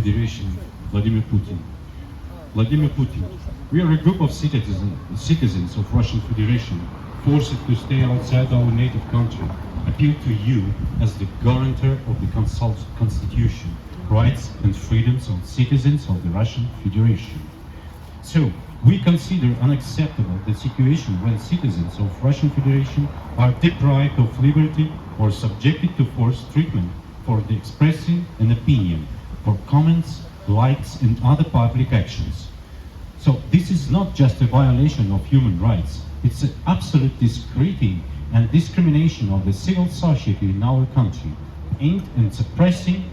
Federation, Vladimir Putin. Vladimir Putin, we are a group of citizens of Russian Federation, forced to stay outside our native country, appeal to you as the guarantor of the Constitution, rights and freedoms of citizens of the Russian Federation. So, we consider unacceptable the situation when citizens of Russian Federation are deprived of liberty or subjected to forced treatment for the expressing an opinion, for comments, likes and other public actions. So this is not just a violation of human rights, it's an absolute discrediting and discrimination of the civil society in our country, aimed at suppressing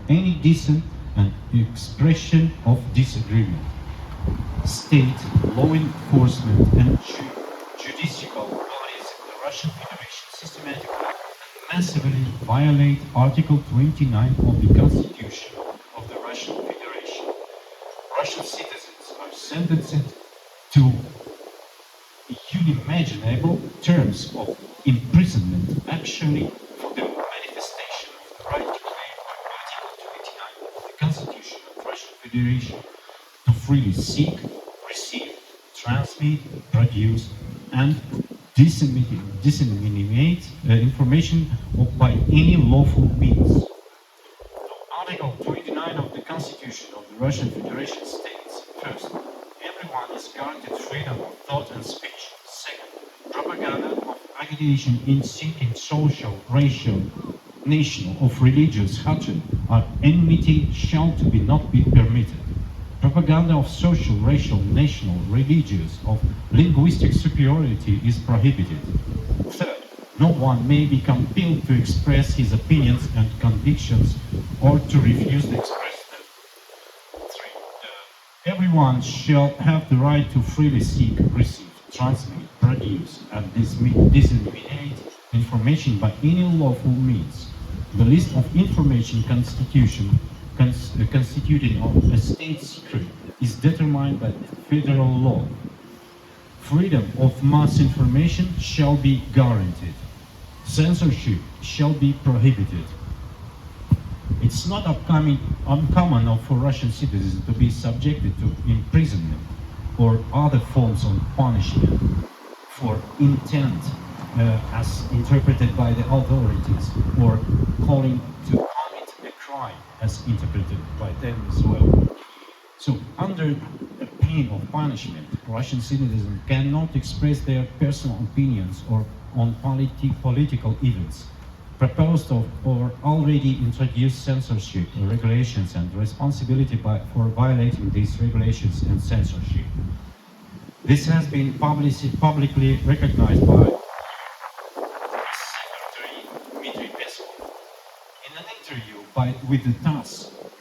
any decent and expression of disagreement. State, law enforcement and judicial bodies of the Russian Federation systematically and massively violate Article 29 of the Constitution of the Russian Federation. Russian citizens are sentenced to unimaginable terms of imprisonment, actually for the manifestation of the right declared by Article 29 of the Constitution of the Russian Federation to freely seek, receive, transmit, produce, and disseminate information by any lawful means. Article 29 of the Constitution of the Russian Federation states, first, everyone is granted freedom of thought and speech. Second, propaganda of agitation, inciting social, racial, national, or religious hatred or enmity shall to be not be permitted. Propaganda of social, racial, national, religious, of linguistic superiority is prohibited. Third, no one may be compelled to express his opinions and convictions or to refuse to express them. Everyone shall have the right to freely seek, receive, transmit, produce, and disseminate information by any lawful means. The list of information constituting of a state secret is determined by federal law. Freedom of mass information shall be guaranteed. Censorship shall be prohibited. It's not uncommon for Russian citizens to be subjected to imprisonment or other forms of punishment for intent as interpreted by the authorities, or calling to commit a crime as interpreted by them as well. So under the pain of punishment, Russian citizens cannot express their personal opinions or on political events. Proposed or already introduced censorship regulations and responsibility for violating these regulations and censorship. This has been publicly recognized by Secretary Dmitry Peskov. In an interview with the TASS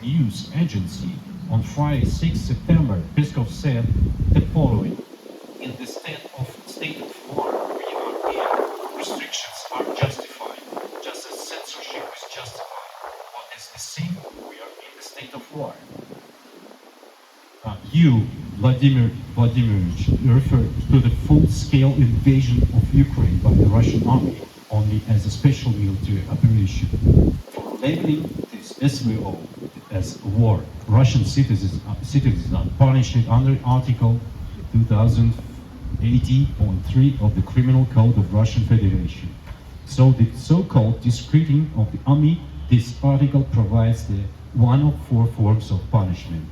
news agency on Friday, 6 September, Peskov said the following: "In the state of war we are in, restrictions are justified, just as censorship is justified. What is the same? We are in the state of war." You, Vladimir Vladimirovich, referred to the full-scale invasion of Ukraine by the Russian army only as a special military operation. For labeling this SVO as a war, Russian citizens are punished under Article 2080.3 of the Criminal Code of Russian Federation. So the so-called discrediting of the army, this article provides the one of four forms of punishment: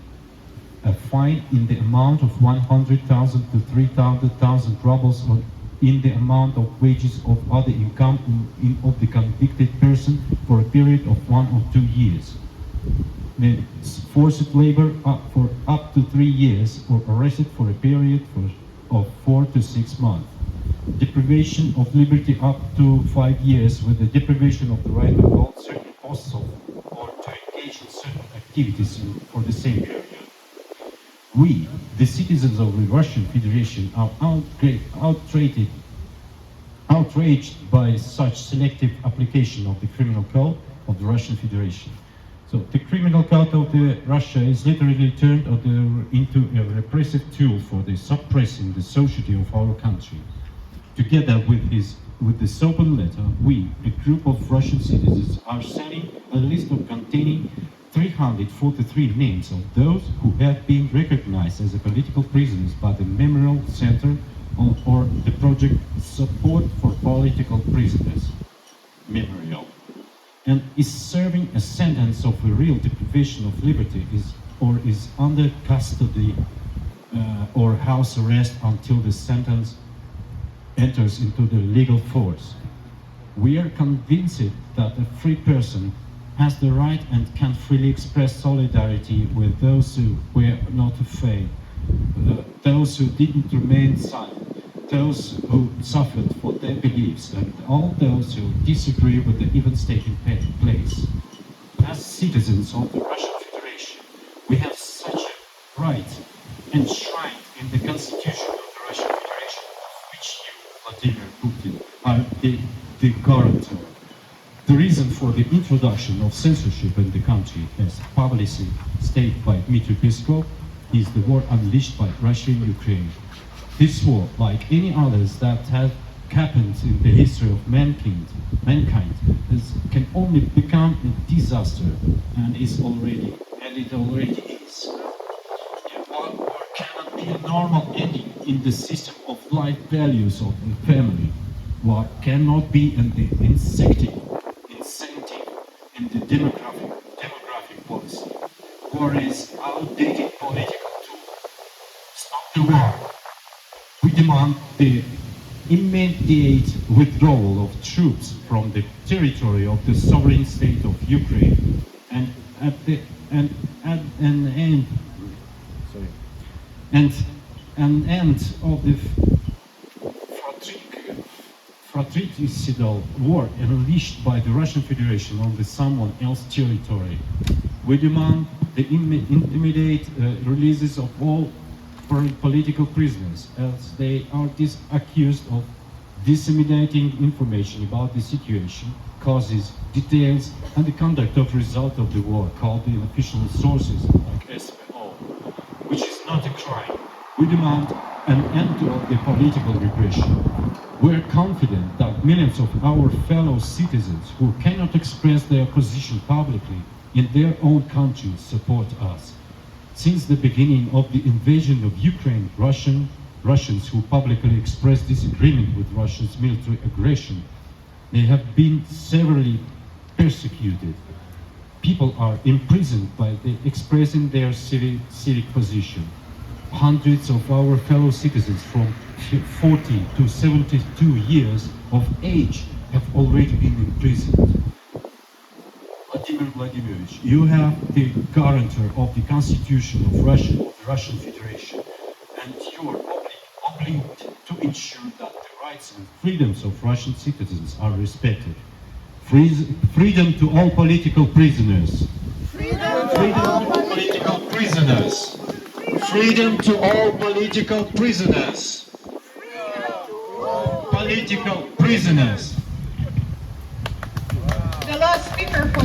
a fine in the amount of 100,000 to 300,000 rubles, or in the amount of wages of other income of the convicted person for a period of 1 or 2 years. Forced labor for up to 3 years, or arrested for a period of 4 to 6 months. Deprivation of liberty up to 5 years, with the deprivation of the right to hold certain posts or to engage in certain activities for the same period. We, the citizens of the Russian Federation, are outraged by such selective application of the criminal code of the Russian Federation. So the criminal code of Russia is literally turned into a repressive tool for the suppressing the society of our country. Together with this open letter, we, a group of Russian citizens, are sending a list of containing 343 names of those who have been recognized as political prisoners by the Memorial Center or the project Support for Political Prisoners, Memorial, and is serving a sentence of a real deprivation of liberty is under custody or house arrest until the sentence enters into the legal force. We are convinced that a free person has the right and can freely express solidarity with those who were not afraid, those who didn't remain silent, those who suffered for their beliefs, and all those who disagree with the events taking place. As citizens of the Russian Federation, we have such a right enshrined in the Constitution of the Russian Federation, of which you, Vladimir Putin, are the guarantor. The reason for the introduction of censorship in the country, as publicly stated by Dmitry Peskov, is the war unleashed by Russia in Ukraine. This war, like any others that have happened in the history of mankind, can only become a disaster, and it already is. War cannot be a normal ending in the system of life values of the family. War cannot be in the incentive in the demographic policy. War is outdated political tool. Stop the war. We demand the immediate withdrawal of troops from the territory of the sovereign state of Ukraine and an end of the fratricidal war unleashed by the Russian Federation on the someone else's territory. We demand the immediate releases of all political prisoners, as they are accused of disseminating information about the situation, causes, details, and the conduct of result of the war, called in official sources like SPO, which is not a crime. We demand an end to the political repression. We are confident that millions of our fellow citizens who cannot express their position publicly in their own countries support us. Since the beginning of the invasion of Ukraine, Russians who publicly expressed disagreement with Russia's military aggression, they have been severely persecuted. People are imprisoned by expressing their civic position. Hundreds of our fellow citizens from 40 to 72 years of age have already been imprisoned. Vladimir Vladimirovich, you have the guarantor of the Constitution of the Russian Federation, and you are obliged to ensure that the rights and freedoms of Russian citizens are respected. Freedom to all political prisoners. Freedom to all political prisoners. Freedom to all political prisoners. Political prisoners. The last speaker for